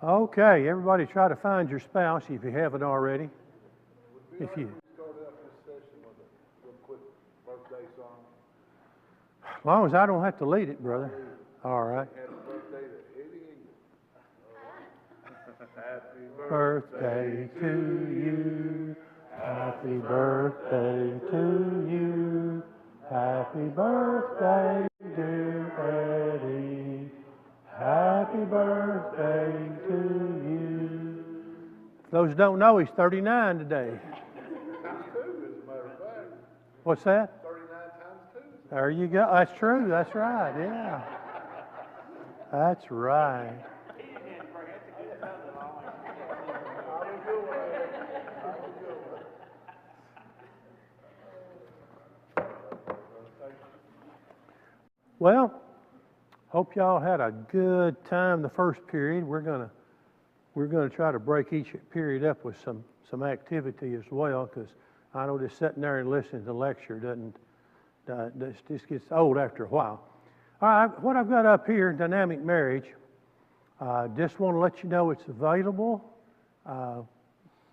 Okay, everybody try to find your spouse if you haven't already. If you, Start out this session with a real quick birthday song. as long as I don't have to lead it, brother. All right. Happy birthday to Eddie Eagle. Happy Birthday to you. Happy birthday to you. Happy birthday, dear Eddie. Happy birthday to you. For those who don't know, he's 39 today. Times 2, as a matter of fact. What's that? 39 times 2. There you go. That's true. That's right. Yeah. That's right. Well, hope y'all had a good time the first period. We're gonna try to break each period up with some activity as well, because I know just sitting there and listening to the lecture doesn't just gets old after a while. All right, what I've got up here, dynamic marriage. Just want to let you know it's available. Barbara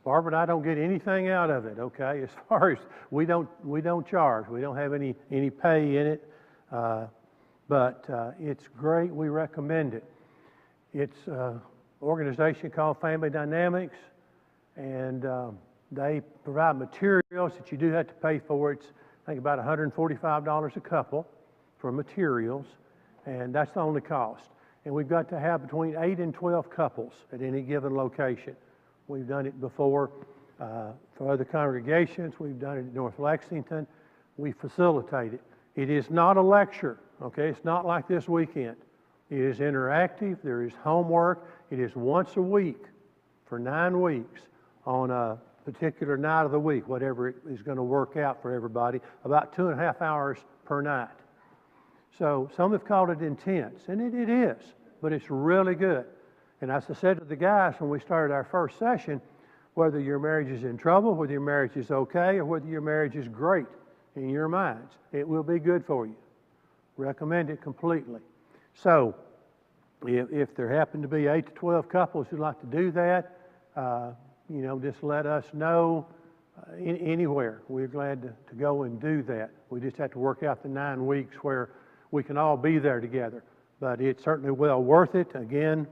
and I don't get anything out of it. Okay, as far as we don't charge. We don't have any pay in it. But it's great. We recommend it. It's an organization called Family Dynamics, and they provide materials that you do have to pay for. It's, I think, about $145 a couple for materials, and that's the only cost. And we've got to have between 8 and 12 couples at any given location. We've done it before for other congregations. We've done it at North Lexington. We facilitate it. It is not a lecture. Okay, it's not like this weekend. It is interactive. There is homework. It is once a week for 9 weeks on a particular night of the week, whatever it is going to work out for everybody, about 2.5 hours per night. So some have called it intense, and it is, but it's really good. And as I said to the guys when we started our first session, whether your marriage is in trouble, whether your marriage is okay, or whether your marriage is great in your minds, it will be good for you. Recommend it completely. So, if there happen to be 8 to 12 couples who'd like to do that, just let us know anywhere. We're glad to go and do that. We just have to work out the 9 weeks where we can all be there together. But it's certainly well worth it. Again,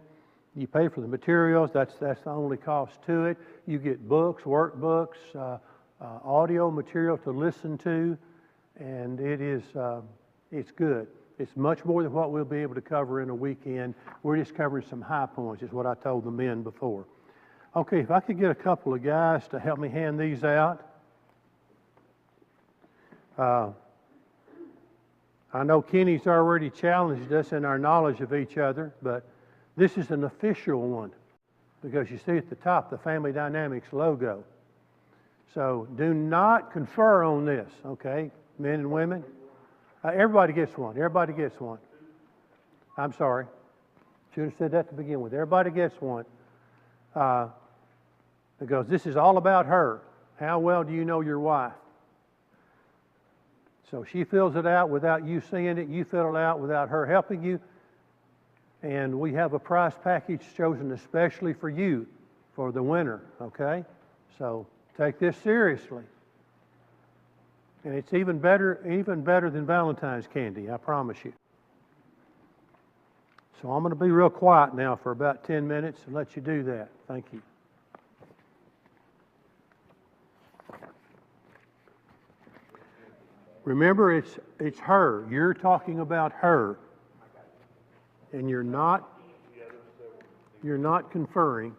you pay for the materials. That's the only cost to it. You get books, workbooks, audio material to listen to, and it is. It's good. It's much more than what we'll be able to cover in a weekend. We're just covering some high points, is what I told the men before. Okay, if I could get a couple of guys to help me hand these out. I know Kenny's already challenged us in our knowledge of each other, but this is an official one because you see at the top the Family Dynamics logo. So do not confer on this, okay, men and women? Everybody gets one. Everybody gets one. I'm sorry. Should have said that to begin with. Everybody gets one. Because this is all about her. How well do you know your wife? So she fills it out without you seeing it. You fill it out without her helping you. And we have a prize package chosen especially for you, for the winner, okay? So take this seriously. And it's even better than Valentine's candy, I promise you. So I'm going to be real quiet now for about 10 minutes and let you do that. Thank you. Remember, it's her. You're talking about her. And you're not conferring.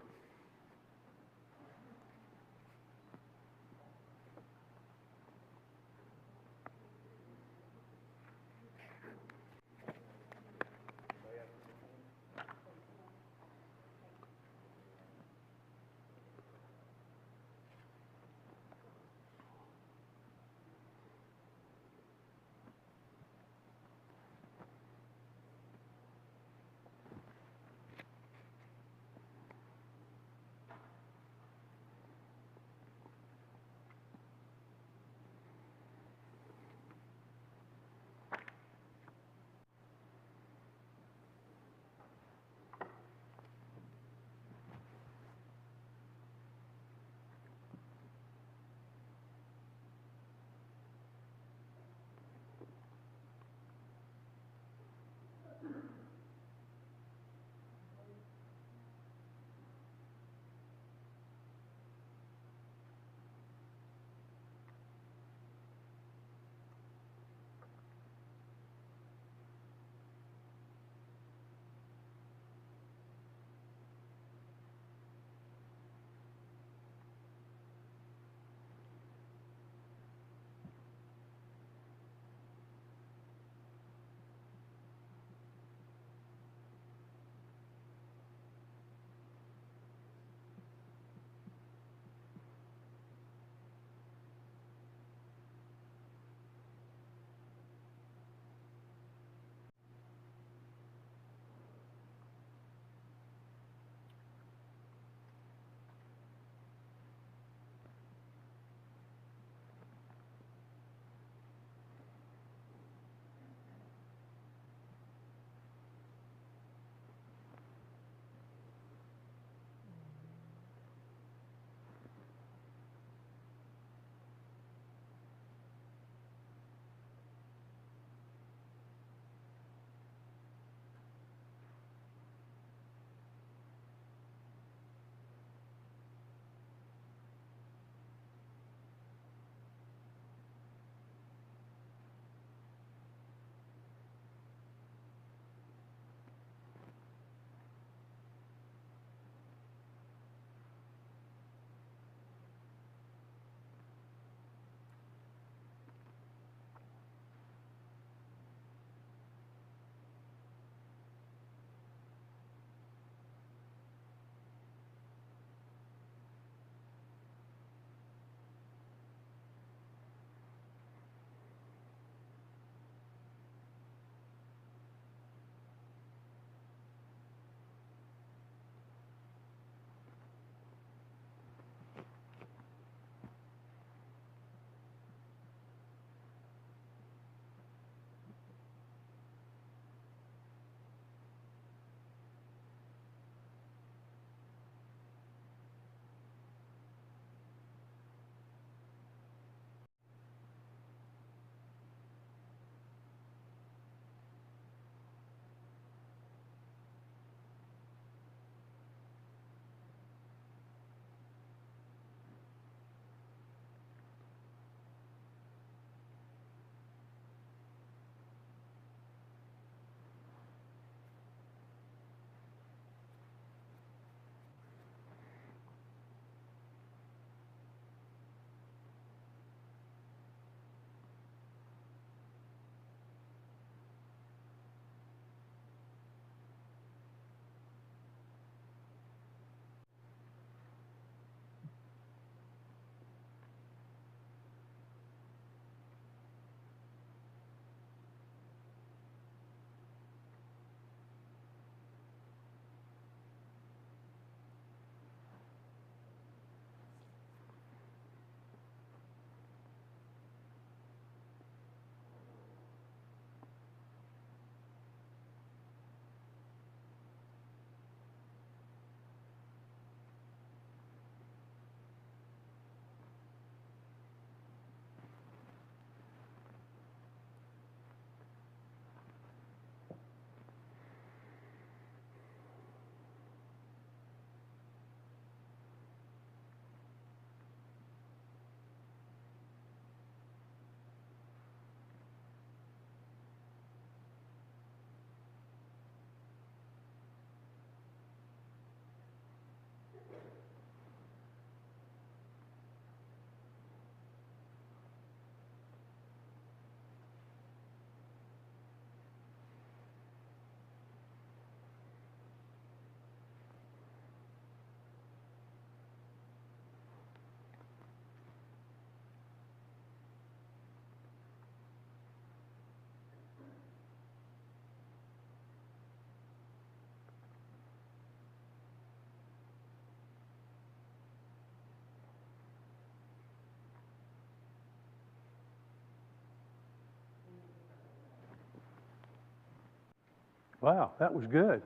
Wow, that was good.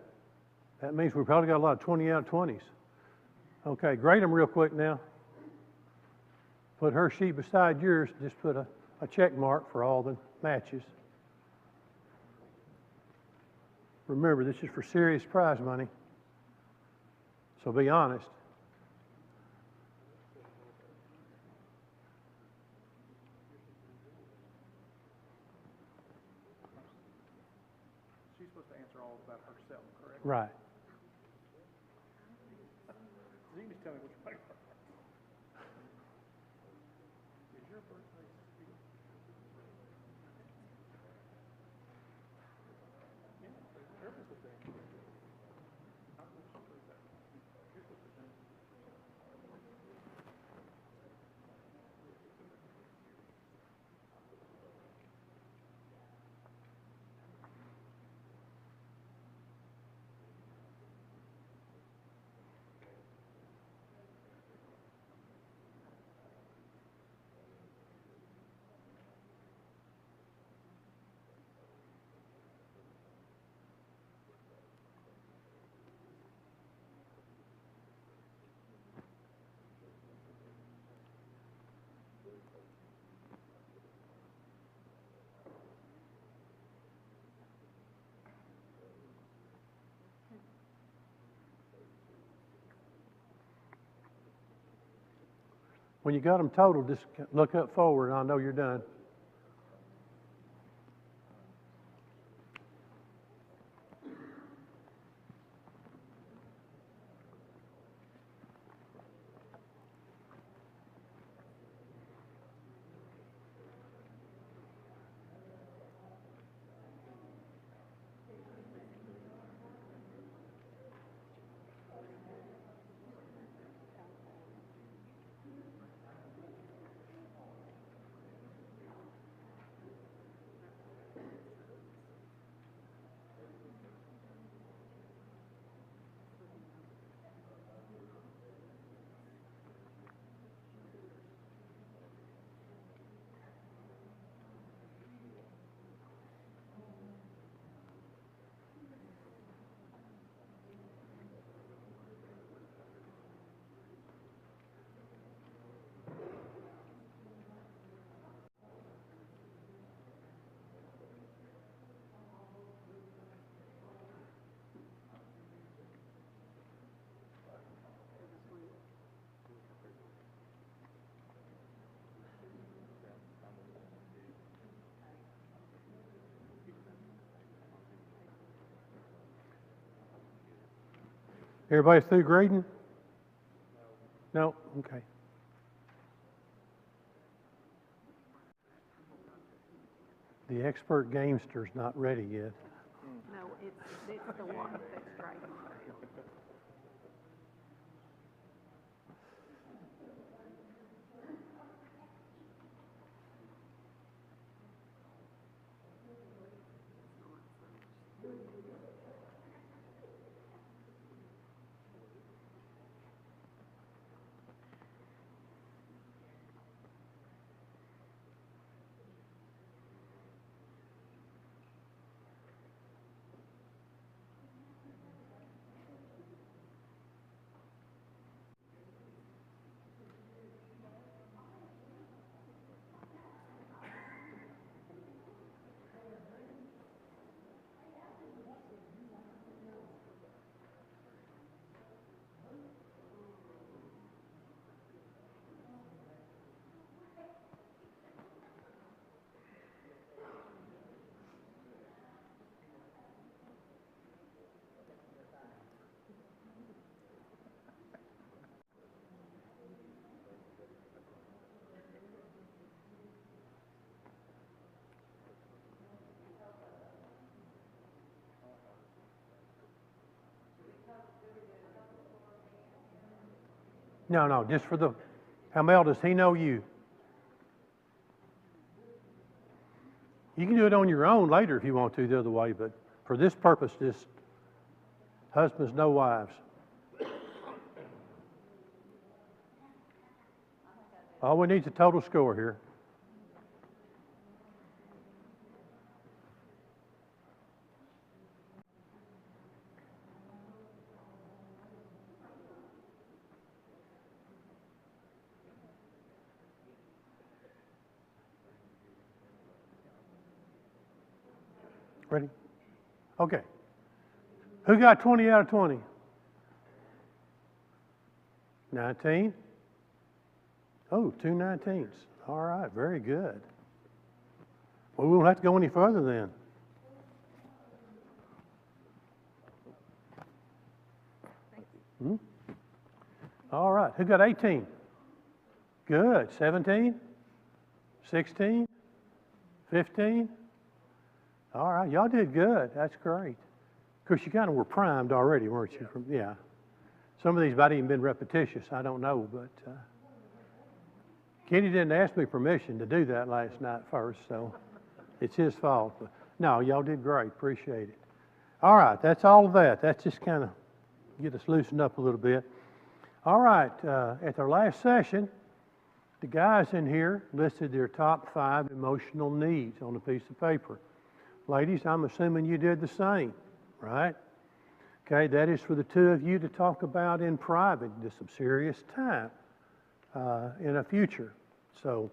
That means we probably got a lot of 20 out of 20s. Okay, grade them real quick now. Put her sheet beside yours. Just put a check mark for all the matches. Remember, this is for serious prize money. So be honest. She's supposed to answer all about herself, correct? Right. You can just tell me which way. Is your birthday? Yeah, everyone's supposed to answer. I'm supposed to do that. You're supposed to do that. When you got them total, just look up forward and I'll know you're done. Everybody through grading? No? Okay. The expert gamester's not ready yet. No, it's the one that's grading. No, just for the, Hamel, does he know you? You can do it on your own later if you want to the other way, but for this purpose, just husbands, no wives. All we need is a total score here. Ready? Okay. Who got 20 out of 20? 19? Oh, 2 19s. All right, very good. Well, we won't have to go any further then. Hmm? All right, who got 18? Good. 17? 16? 15? All right, y'all did good. That's great. Of course, you kind of were primed already, weren't you? Yeah. Some of these might even been repetitious. I don't know, but Kenny didn't ask me permission to do that last night first, so it's his fault. But no, y'all did great. Appreciate it. All right, that's all of that. That's just kind of get us loosened up a little bit. All right, at our last session, the guys in here listed their top 5 emotional needs on a piece of paper. Ladies, I'm assuming you did the same, right? Okay, that is for the two of you to talk about in private, just some serious time in the future. So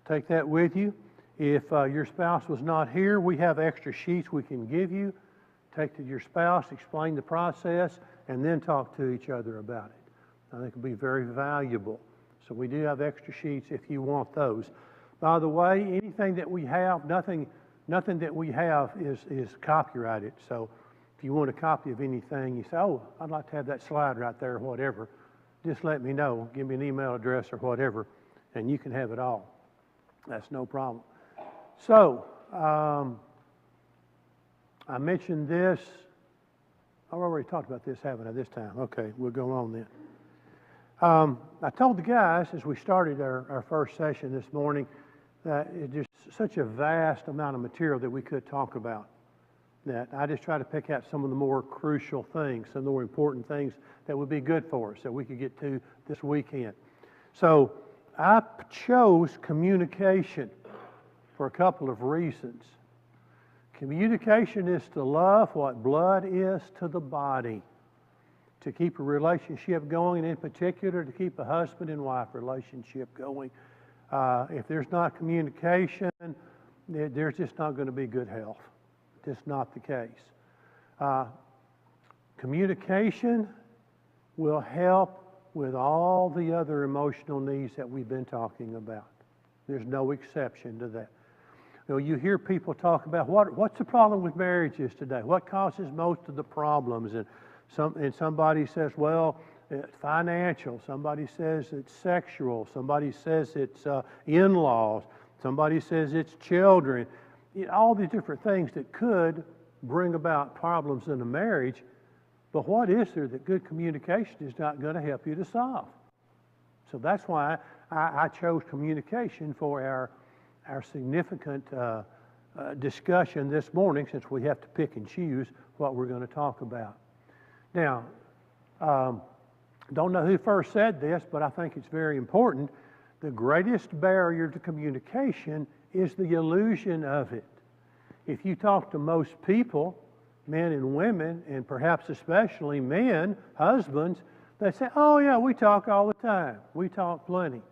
take that with you. If your spouse was not here, we have extra sheets we can give you. Take to your spouse, explain the process, and then talk to each other about it. I think it'll be very valuable. So we do have extra sheets if you want those. By the way, anything that we have, nothing that we have is copyrighted. So if you want a copy of anything, you say, oh, I'd like to have that slide right there or whatever, just let me know. Give me an email address or whatever, and you can have it all. That's no problem. So, I mentioned this. I've already talked about this, haven't I, this time? Okay, we'll go on then. I told the guys as we started our first session this morning that it's just such a vast amount of material that we could talk about, that I just try to pick out some of the more crucial things, some of the more important things that would be good for us that we could get to this weekend. So I chose communication for a couple of reasons. Communication is to love what blood is to the body, to keep a relationship going, and in particular to keep a husband and wife relationship going. If there's not communication, there's just not going to be good health. Just not the case. Communication will help with all the other emotional needs that we've been talking about. There's no exception to that. You know, you hear people talk about what's the problem with marriages today? What causes most of the problems? And somebody says, well, it's financial. Somebody says it's sexual. Somebody says it's in-laws. Somebody says it's children. You know, all these different things that could bring about problems in a marriage. But what is there that good communication is not going to help you to solve? So that's why I chose communication for our significant discussion this morning, since we have to pick and choose what we're going to talk about. Now, don't know who first said this, but I think it's very important. The greatest barrier to communication is the illusion of it. If you talk to most people, men and women, and perhaps especially men, husbands, they say, oh yeah, we talk all the time. We talk plenty.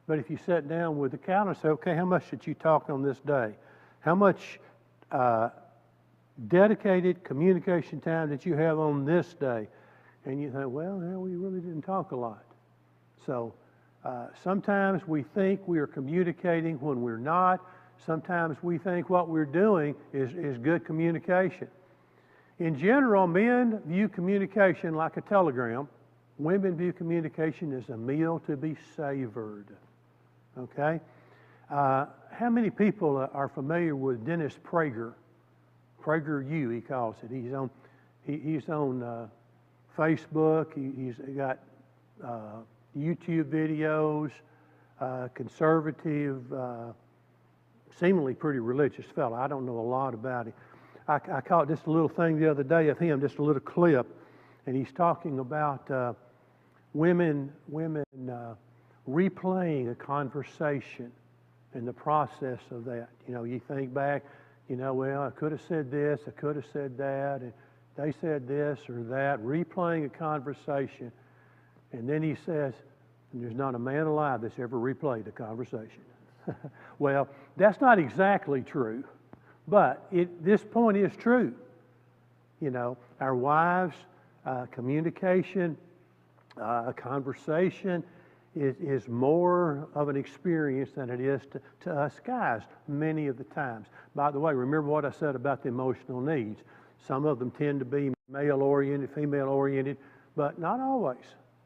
But if you sit down with the counter and say, okay, how much did you talk on this day? How much dedicated communication time did you have on this day? And you think, well, we really didn't talk a lot. So sometimes we think we are communicating when we're not. Sometimes we think what we're doing is good communication. In general, men view communication like a telegram. Women view communication as a meal to be savored. Okay? How many people are familiar with Dennis Prager? PragerU, he calls it. He's on Facebook. He's got YouTube videos. Conservative, seemingly pretty religious fellow. I don't know a lot about him. I caught just a little thing the other day of him, just a little clip, and he's talking about women replaying a conversation and the process of that. You know, you think back, you know, well, I could have said this, I could have said that, and they said this or that, replaying a conversation. And then he says, and there's not a man alive that's ever replayed a conversation. Well, that's not exactly true, But this point is true. You know, our wives, communication, conversation is more of an experience than it is to us guys many of the times. By the way, remember what I said about the emotional needs. Some of them tend to be male-oriented, female-oriented, but not always.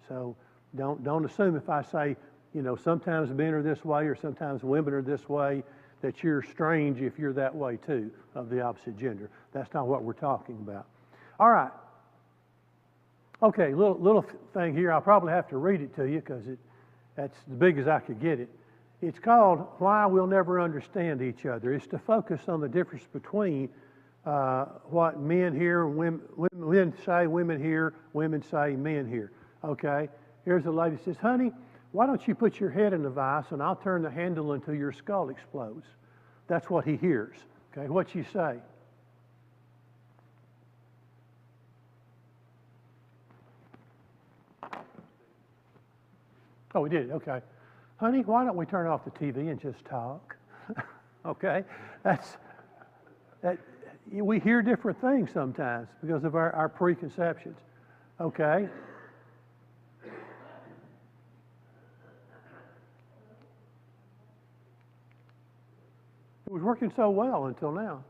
So don't assume if I say, you know, sometimes men are this way or sometimes women are this way, that you're strange if you're that way too, of the opposite gender. That's not what we're talking about. All right. Okay, little thing here. I'll probably have to read it to you because that's as big as I could get it. It's called Why We'll Never Understand Each Other. It's to focus on the difference between what men hear, women say, women hear, women say, men hear. Okay? Here's a lady says, honey, why don't you put your head in the vise and I'll turn the handle until your skull explodes. That's what he hears. Okay, what you say? Oh, we did. Okay. Honey, why don't we turn off the TV and just talk? Okay? We hear different things sometimes because of our preconceptions. Okay? It was working so well until now.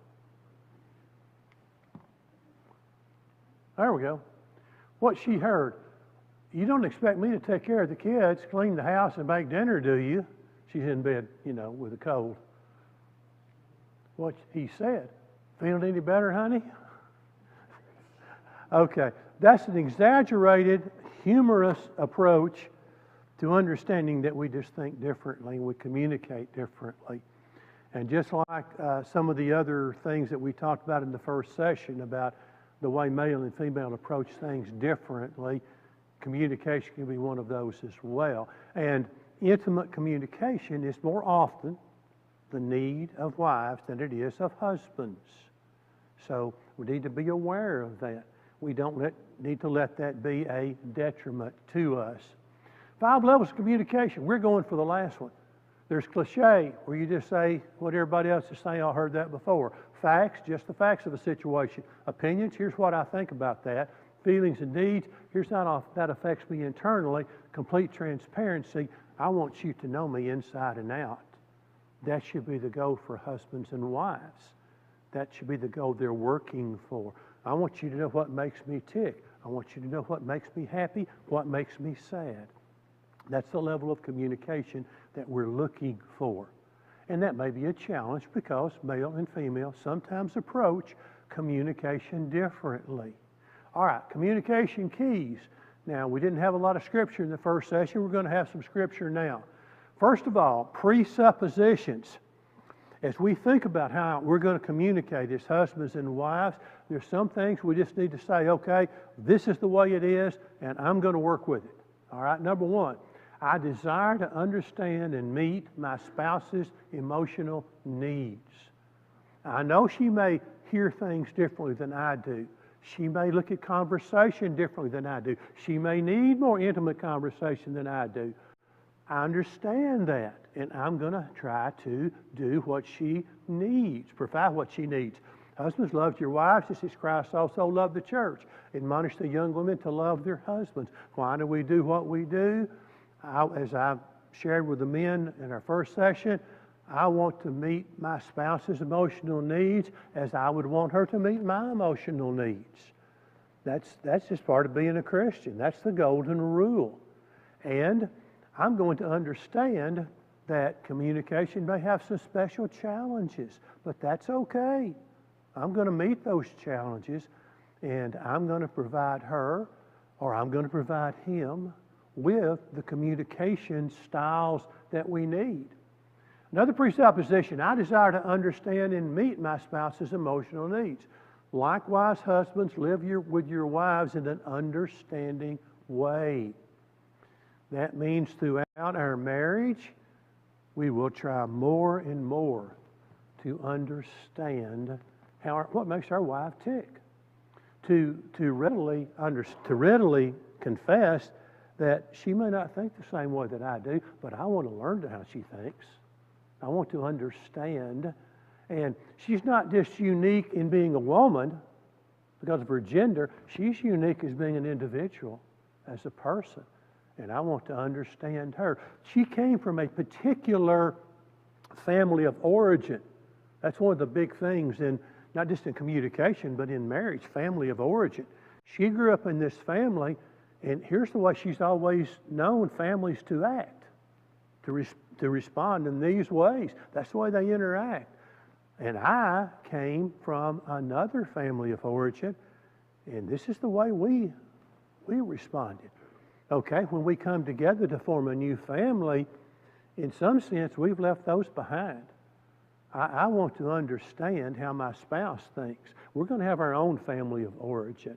There we go. What she heard. You don't expect me to take care of the kids, clean the house, and make dinner, do you? She's in bed, you know, with a cold. What he said. Feeling any better, honey? Okay. That's an exaggerated, humorous approach to understanding that we just think differently and we communicate differently. And just like some of the other things that we talked about in the first session about the way male and female approach things differently, communication can be one of those as well. And intimate communication is more often the need of wives than it is of husbands. So we need to be aware of that. We don't need to let that be a detriment to us. 5 levels of communication. We're going for the last one. There's cliche, where you just say what everybody else is saying. I heard that before. Facts, just the facts of a situation. Opinions, here's what I think about that. Feelings and deeds, here's how that affects me internally. Complete transparency, I want you to know me inside and out. That should be the goal for husbands and wives. That should be the goal they're working for. I want you to know what makes me tick. I want you to know what makes me happy, what makes me sad. That's the level of communication that we're looking for. And that may be a challenge because male and female sometimes approach communication differently. All right, communication keys. Now, we didn't have a lot of scripture in the first session. We're going to have some scripture now. First of all, presuppositions. As we think about how we're going to communicate as husbands and wives, there's some things we just need to say, okay, this is the way it is, and I'm going to work with it. All right, number one, I desire to understand and meet my spouse's emotional needs. I know she may hear things differently than I do. She may look at conversation differently than I do. She may need more intimate conversation than I do. I understand that, and I'm going to try to do what she needs, provide what she needs. Husbands, love your wives just as Christ also loved the church. Admonish the young women to love their husbands. Why do we do what we do? As I shared with the men in our first session, I want to meet my spouse's emotional needs as I would want her to meet my emotional needs. That's just part of being a Christian. That's the golden rule. And I'm going to understand that communication may have some special challenges, but that's okay. I'm going to meet those challenges, and I'm going to provide her, or I'm going to provide him, with the communication styles that we need. Another presupposition, I desire to understand and meet my spouse's emotional needs. Likewise, husbands, live with your wives in an understanding way. That means throughout our marriage, we will try more and more to understand what makes our wife tick. To readily confess that she may not think the same way that I do, but I want to learn how she thinks. I want to understand, And she's not just unique in being a woman because of her gender. She's unique as being an individual, as a person. And I want to understand her. She came from a particular family of origin. That's one of the big things in, not just in communication, but in marriage, family of origin. She grew up in this family, and here's the way she's always known families to act, to respond in these ways. That's the way they interact. And I came from another family of origin, and this is the way we responded. Okay, when we come together to form a new family, in some sense, we've left those behind. I want to understand how my spouse thinks. We're going to have our own family of origin,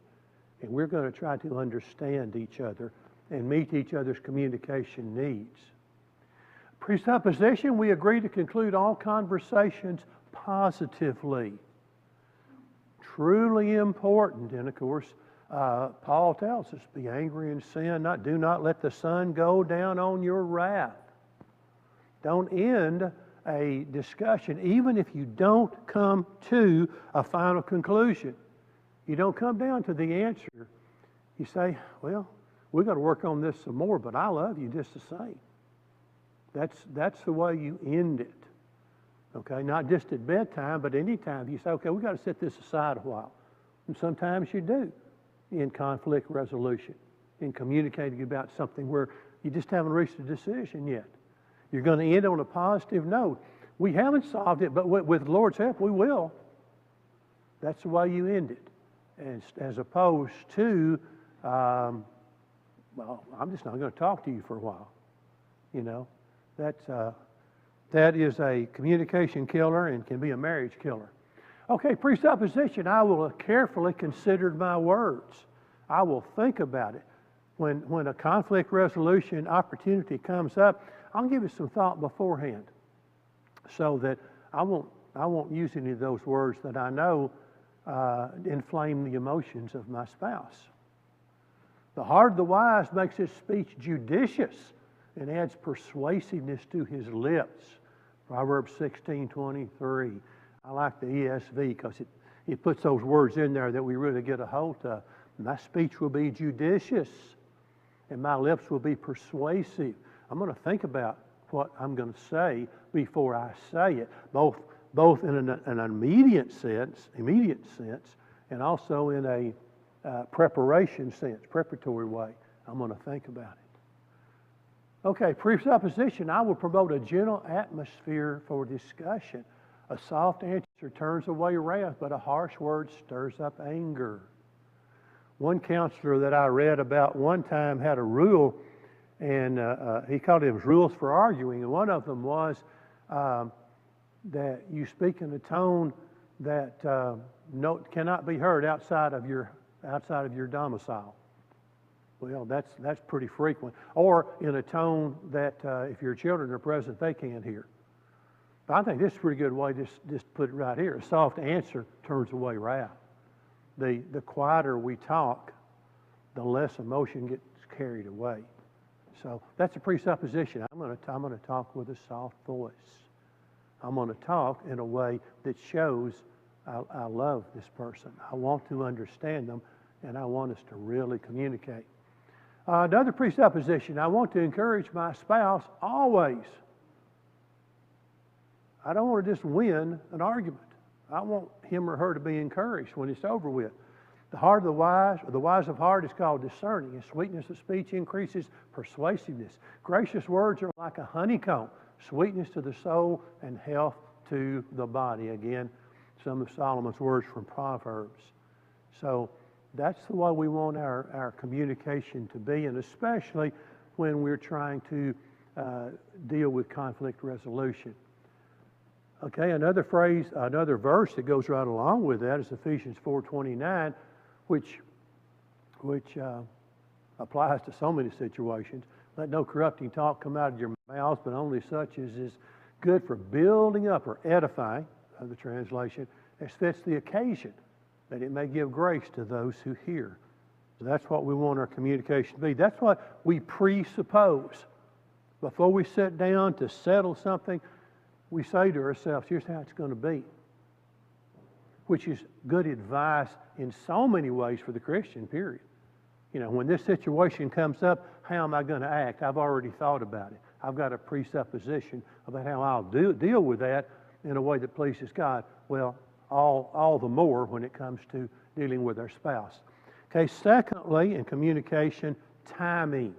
and we're going to try to understand each other and meet each other's communication needs. Presupposition, we agree to conclude all conversations positively. Truly important. And of course, Paul tells us, be angry and sin not. Do not let the sun go down on your wrath. Don't end a discussion, even if you don't come to a final conclusion. You don't come down to the answer. You say, well, we've got to work on this some more, but I love you just the same. That's the way you end it. Okay, not just at bedtime, but any time you say, okay, we've got to set this aside a while. And sometimes you do in conflict resolution, in communicating about something where you just haven't reached a decision yet. You're going to end on a positive note. We haven't solved it, but with the Lord's help, we will. That's the way you end it. As opposed to, well, I'm just not going to talk to you for a while. You know, that is a communication killer and can be a marriage killer. Okay, presupposition, I will carefully consider my words. I will think about it. When a conflict resolution opportunity comes up, I'll give it some thought beforehand so that I won't use any of those words that I know inflame the emotions of my spouse. The heart of the wise makes his speech judicious and adds persuasiveness to his lips. Proverbs 16:23. I like the ESV because it puts those words in there that we really get a hold of. My speech will be judicious and my lips will be persuasive. I'm going to think about what I'm going to say before I say it, both in an immediate sense, and also in a preparatory way. I'm going to think about it. Okay, presupposition, I will promote a gentle atmosphere for discussion. A soft answer turns away wrath, but a harsh word stirs up anger. One counselor that I read about one time had a rule, and he called it rules for arguing, and one of them was that you speak in a tone that cannot be heard outside of your domicile. Well, that's pretty frequent. Or in a tone that if your children are present, they can't hear. But I think this is a pretty good way to just put it right here. A soft answer turns away wrath. The quieter we talk, the less emotion gets carried away. So that's a presupposition. I'm going to talk with a soft voice. I'm going to talk in a way that shows I love this person. I want to understand them, and I want us to really communicate. Another presupposition, I want to encourage my spouse always. I don't want to just win an argument. I want him or her to be encouraged when it's over with. The heart of the wise, or the wise of heart, is called discerning. And sweetness of speech increases persuasiveness. Gracious words are like a honeycomb, sweetness to the soul and health to the body. Again, some of Solomon's words from Proverbs. So that's the way we want our communication to be, and especially when we're trying to deal with conflict resolution. Okay, another verse that goes right along with that is Ephesians 4:29, which applies to so many situations. Let no corrupting talk come out of your mouths, but only such as is good for building up or edifying, the translation, as fits the occasion, that it may give grace to those who hear. So that's what we want our communication to be. That's what we presuppose. Before we sit down to settle something, we say to ourselves, here's how it's going to be. which is good advice in so many ways for the Christian, period. You know, when this situation comes up, how am I going to act? I've already thought about it. I've got a presupposition about how I'll deal with that in a way that pleases God. Well, all the more when it comes to dealing with our spouse. Okay, secondly, in communication, timing.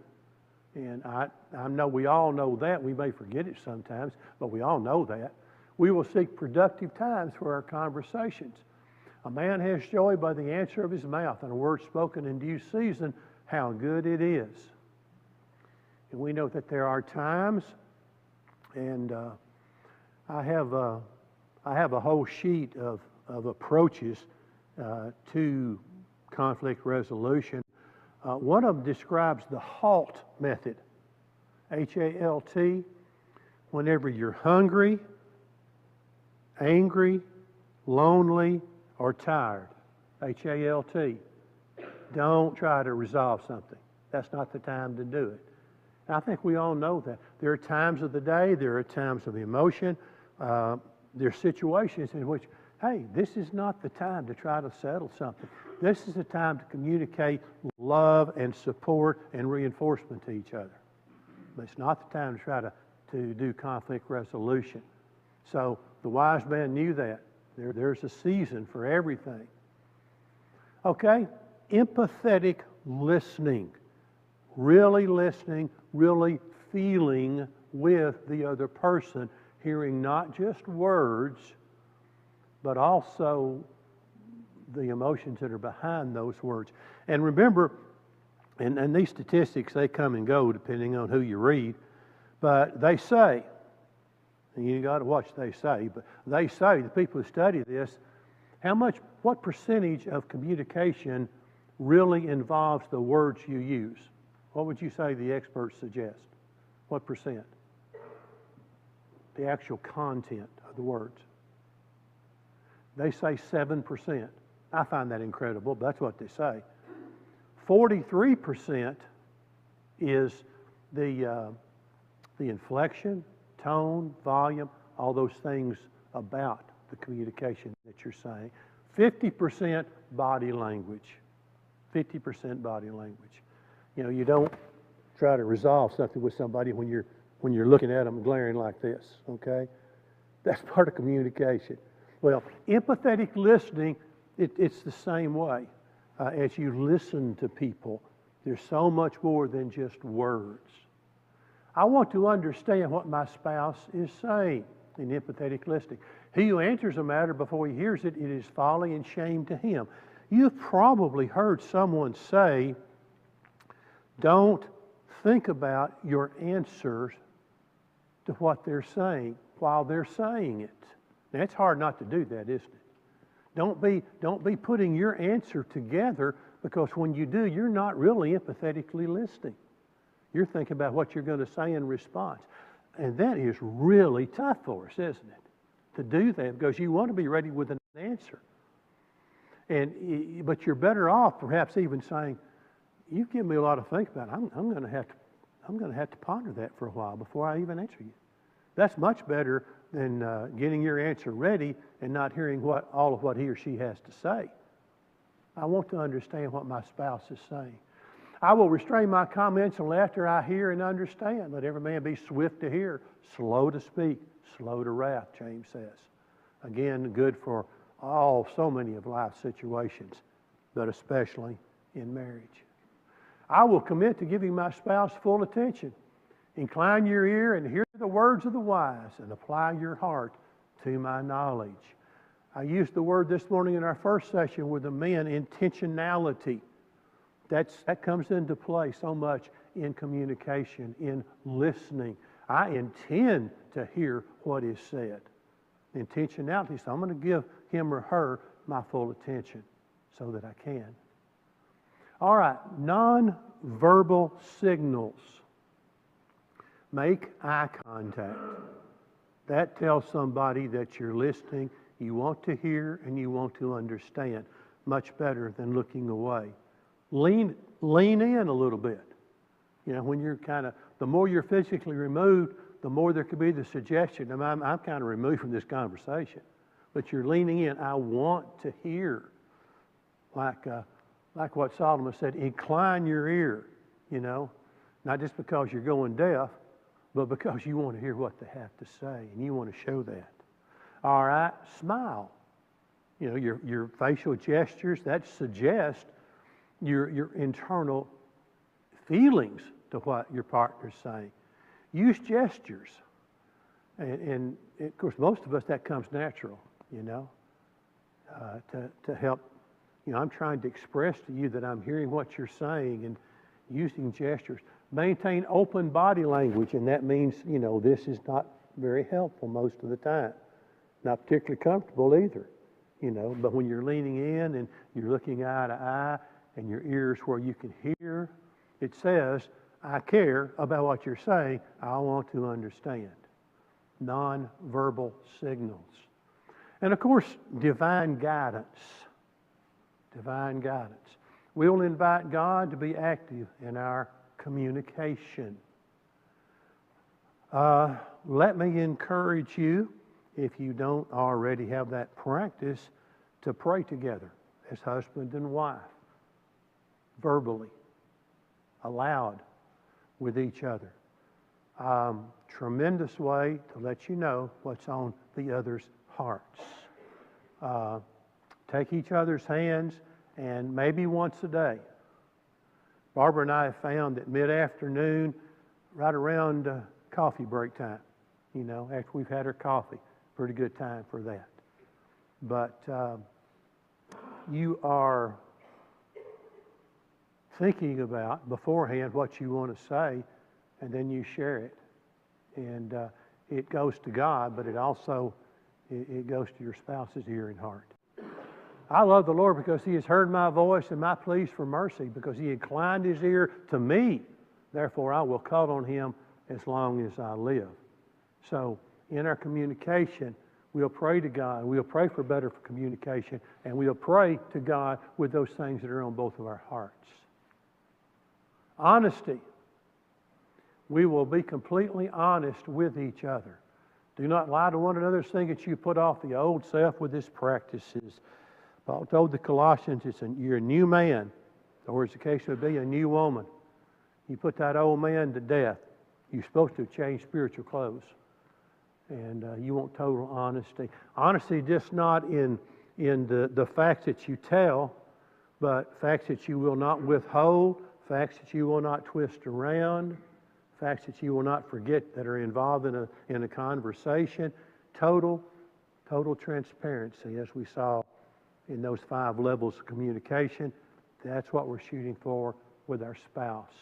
And I know we all know that. We may forget it sometimes, but we all know that. We will seek productive times for our conversations. A man has joy by the answer of his mouth, and a word spoken in due season, how good it is. And we know that there are times, and I have a whole sheet of approaches to conflict resolution. One of them describes the HALT method, HALT. Whenever you're hungry, angry, lonely, or tired, HALT. Don't try to resolve something. That's not the time to do it. And I think we all know that. There are times of the day, there are times of emotion, there are situations in which, hey, this is not the time to try to settle something. This is the time to communicate love and support and reinforcement to each other. But it's not the time to try to do conflict resolution. So the wise man knew that. There's a season for everything. Okay, empathetic listening. Really feeling with the other person, hearing not just words, but also the emotions that are behind those words. And remember, and these statistics, they come and go depending on who you read, but they say, and you got to watch they say, but they say, the people who study this, what percentage of communication really involves the words you use? What would you say the experts suggest? What percent? The actual content of the words. They say 7%. I find that incredible, but that's what they say. 43% is the inflection, tone, volume, all those things about the communication that you're saying. 50% body language. 50% body language. You know, you don't try to resolve something with somebody when you're looking at them glaring like this, okay? That's part of communication. Well, empathetic listening, it's the same way. As you listen to people, there's so much more than just words. I want to understand what my spouse is saying in empathetic listening. He who answers a matter before he hears it, it is folly and shame to him. You've probably heard someone say, don't think about your answers to what they're saying while they're saying it. Now, it's hard not to do that, isn't it? Don't be putting your answer together, because when you do, you're not really empathetically listening. You're thinking about what you're going to say in response. And that is really tough for us, isn't it? To do that, because you want to be ready with an answer. But you're better off perhaps even saying, you've given me a lot to think about. I'm going to have to ponder that for a while before I even answer you. That's much better than getting your answer ready and not hearing all of what he or she has to say. I want to understand what my spouse is saying. I will restrain my comments until after I hear and understand. Let every man be swift to hear, slow to speak, slow to wrath, James says. Again, good for so many of life's situations, but especially in marriage. I will commit to giving my spouse full attention. Incline your ear and hear the words of the wise, and apply your heart to my knowledge. I used the word this morning in our first session with the men, intentionality. That comes into play so much in communication, in listening. I intend to hear what is said. Intentionality, so I'm going to give him or her my full attention so that I can. All right, non-verbal signals. Make eye contact. That tells somebody that you're listening, you want to hear, and you want to understand. Much better than looking away. Lean in a little bit. You know, when you're the more you're physically removed, the more there could be the suggestion. I'm kind of removed from this conversation. but you're leaning in. I want to hear. Like what Solomon said, incline your ear, not just because you're going deaf, but because you want to hear what they have to say, and you want to show that. All right, smile. Your facial gestures, that suggest your internal feelings to what your partner's saying. Use gestures. And of course, most of us, that comes natural, to help. I'm trying to express to you that I'm hearing what you're saying and using gestures. Maintain open body language, and that means, this is not very helpful most of the time. Not particularly comfortable either, but when you're leaning in and you're looking eye to eye and your ears where you can hear, it says, I care about what you're saying. I want to understand. Non-verbal signals. And of course, divine guidance. Divine guidance. We will invite God to be active in our communication. Let me encourage you, if you don't already have that practice, to pray together as husband and wife, verbally, aloud, with each other. Tremendous way to let you know what's on the other's hearts. Take each other's hands, and maybe once a day. Barbara and I have found that mid-afternoon, right around coffee break time, after we've had our coffee, pretty good time for that. But you are thinking about beforehand what you want to say, and then you share it. And it goes to God, but it also it goes to your spouse's ear and heart. I love the Lord because He has heard my voice and my pleas for mercy, because He inclined His ear to me. Therefore, I will call on Him as long as I live. So, in our communication, we'll pray to God. We'll pray for better communication, and we'll pray to God with those things that are on both of our hearts. Honesty. We will be completely honest with each other. Do not lie to one another, saying that you put off the old self with its practices. Paul told the Colossians, you're a new man, or as the case would be, a new woman. You put that old man to death. You're supposed to change spiritual clothes. And you want total honesty. Honesty just not in the facts that you tell, but facts that you will not withhold, facts that you will not twist around, facts that you will not forget that are involved in a conversation. Total transparency, as we saw in those 5 levels of communication. That's what we're shooting for with our spouse.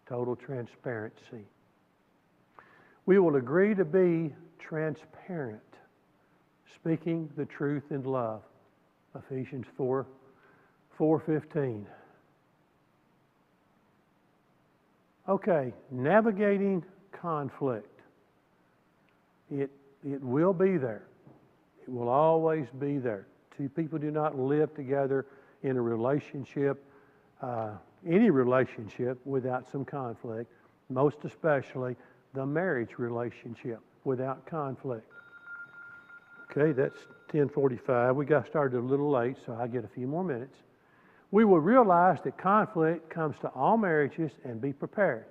Total transparency. We will agree to be transparent, speaking the truth in love. Ephesians 4:15. Okay, navigating conflict. It will be there. It will always be there. Two people do not live together in a relationship, any relationship, without some conflict, most especially the marriage relationship without conflict. Okay, that's 10:45. We got started a little late, so I get a few more minutes. We will realize that conflict comes to all marriages, and be prepared.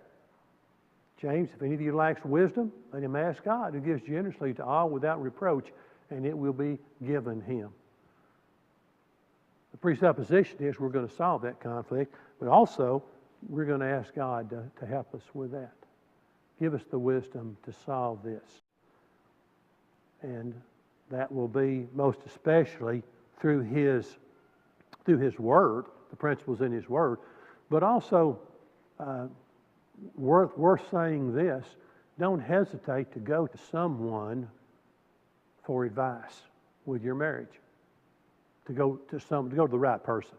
James, if any of you lacks wisdom, let him ask God, who gives generously to all without reproach, and it will be given him. The presupposition is we're going to solve that conflict, but also we're going to ask God to help us with that. Give us the wisdom to solve this. And that will be most especially through His Word, the principles in His Word, but also worth saying this: don't hesitate to go to someone for advice with your marriage. To go to the right person.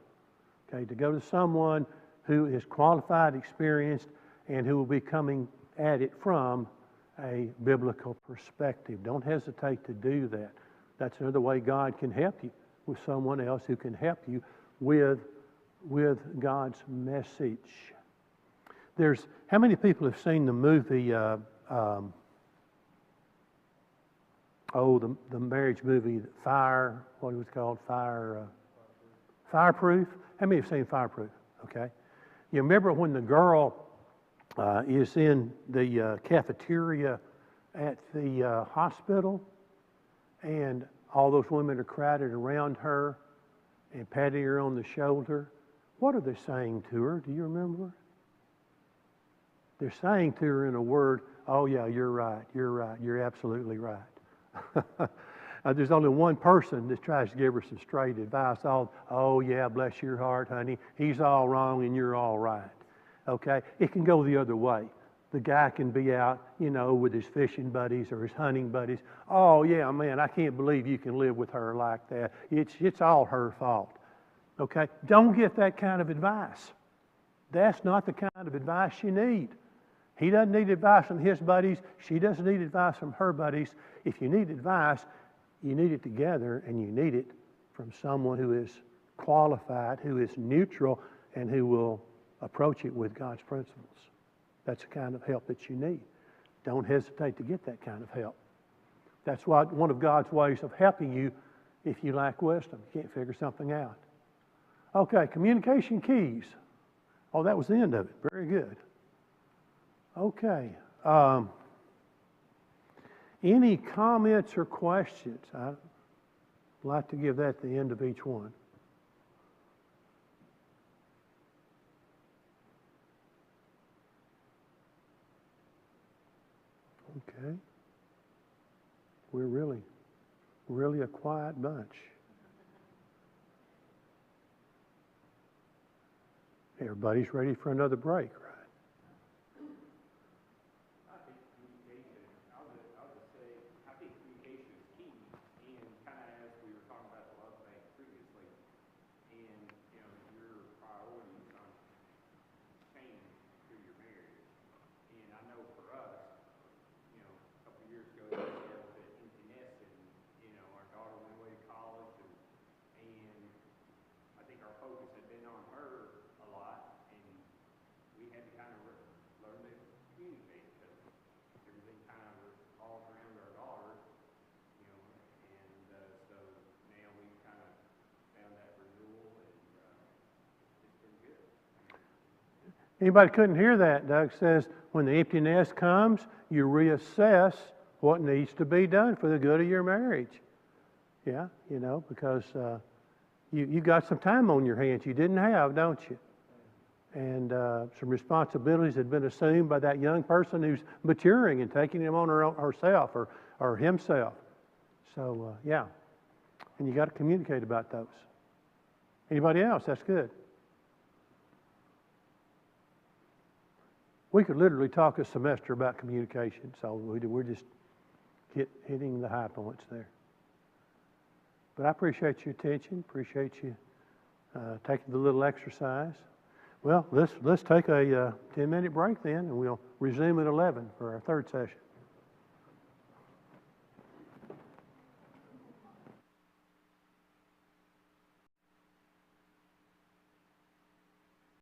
Okay, to go to someone who is qualified, experienced, and who will be coming at it from a biblical perspective. Don't hesitate to do that. That's another way God can help you, with someone else who can help you with God's message. How many people have seen the movie the marriage movie, what it was called, Fireproof. How many have seen Fireproof? Okay. You remember when the girl is in the cafeteria at the hospital, and all those women are crowded around her and patting her on the shoulder? What are they saying to her? Do you remember? They're saying to her in a word, "Oh yeah, you're right, you're absolutely right." There's only one person that tries to give her some straight advice. Oh yeah, bless your heart, honey. He's all wrong and you're all right. Okay? It can go the other way. The guy can be out, with his fishing buddies or his hunting buddies. "Oh yeah, man, I can't believe you can live with her like that. It's all her fault." Okay? Don't get that kind of advice. That's not the kind of advice you need. He doesn't need advice from his buddies. She doesn't need advice from her buddies. If you need advice, you need it together, and you need it from someone who is qualified, who is neutral, and who will approach it with God's principles. That's the kind of help that you need. Don't hesitate to get that kind of help. That's one of God's ways of helping you if you lack wisdom. You can't figure something out. Okay, communication keys. Oh, that was the end of it. Very good. Okay. Any comments or questions? I'd like to give that at the end of each one. Okay. We're really a quiet bunch. Everybody's ready for another break, right? I think communication, I'll just say, I think communication is key, and kind of as we were talking about the love thing previously, and, your priorities on change through your marriage. And I know for us, a couple of years ago, we had that empty nest, and, our daughter went away to college, and I think our focus had been on her a lot, and we had to kind of learn to communicate, because everything kind of revolved around our daughter, and so now we've kind of found that renewal, and it's been good. Anybody couldn't hear that? Doug says when the empty nest comes, you reassess what needs to be done for the good of your marriage. Yeah, because you got some time on your hands you didn't have, don't you? And some responsibilities had been assumed by that young person who's maturing and taking them on herself or himself. So, yeah. And you got to communicate about those. Anybody else? That's good. We could literally talk a semester about communication, so we're just hitting the high points there. But I appreciate your attention, appreciate you taking the little exercise. Well, let's take a 10-minute break then, and we'll resume at 11 for our third session.